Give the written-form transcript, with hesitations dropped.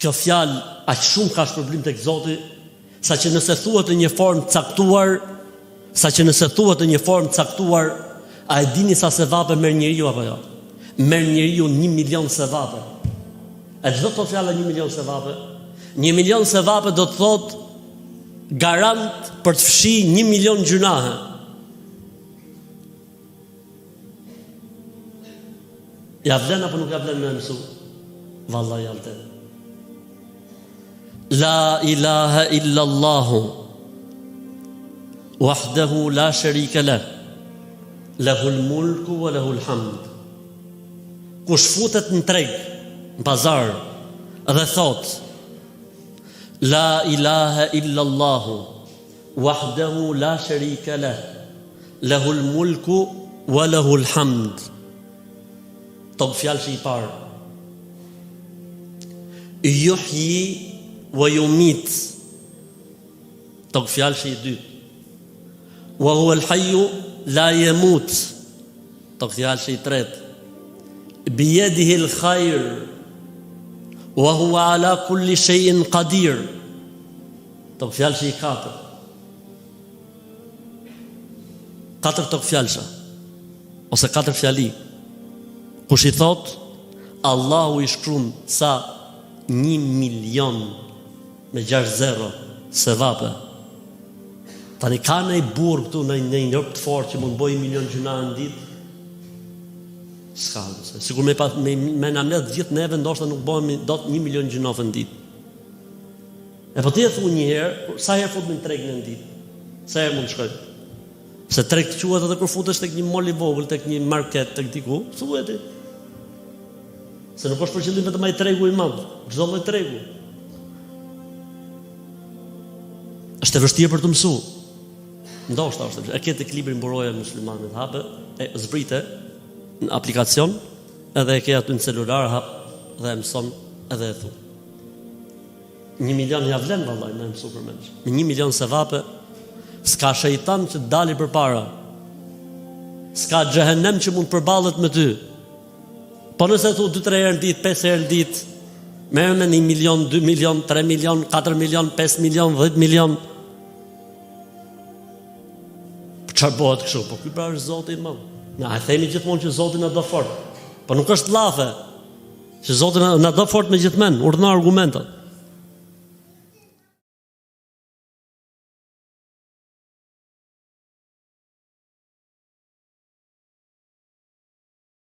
Kjo fjalë aq shumë ka shpërblim tek Zoti, saqë nëse thuhet në një formë caktuar, a e dini sa sevape merr njeriu apo jo? Merr njeriu 1 milion sevape. A çdo të fjala 1 milion sevape? 1 milion sevape do të thot garant për të fshi 1 milion gjunahe. Ja vlen apo nuk ja vlen me mësu? Vallahi ja vlen. La ilaha illa Allahu wahdahu la sharika lah, lahul mulku wa lahul hamd. Kush futet në treg, në pazar dhe thot La ilaha illa Allahu wahdahu la sharika lah, lahul mulku wa lahul hamd. Top fjalë që i parë. Yuhyi wa yumit. Top fjalë që i dytë. Wa huwa al-hayyu la yamut. Top fjalë që i tretë. Biyadihi al-khayr wa huwa ala kulli shay'in qadir. Top fjalë që i katër. Katër top fjalësha ose katër fjali. Kush i thot Allahu i shkruan sa 1 milion me 6 zero sevape. Tani ka në i burë këtu në një rëpë të forë që mund bëj 1 milion gjuna në ditë? Ska, sigur me në mledh gjithë neve ndoshta nuk bëjmë do të 1 milion gjuna në ditë. E po të jetë u një herë, sa herë fut me në tregë në ditë? Sa herë mund shkoj? Se tregë të quat edhe kur futesh tek një mall i vogël, tek një market, tek diku, thuhet. Se nuk është për qëllim vetëm ai tregu i madh, çdo lloj tregu. Është e vështirë për të mësuar. Ndoshta është, e ke tek libri mburoja muslimanit, hape, e zbrite në aplikacion, edhe e ke aty në celular, hap dhe e mëson edhe e thu. 1 milion ja vlen vallai me mësu për menç. Me 1 milion sevape s'ka shejtan që të dali përpara. S'ka xhehenem që mund përballet me ty. Po nëse thu 2-3 herë në ditë, 5 herë në ditë, merr me 1 milion, 2 milion, 3 milion, 4 milion, 5 milion, 10 milion. Çfarë bëhet kështu? Po ky pra është Zoti i madh. Na e themi gjithmonë që Zoti na do fort. Po nuk është llafe. Që Zoti na do fort me gjithmen, urdhëna argumentat.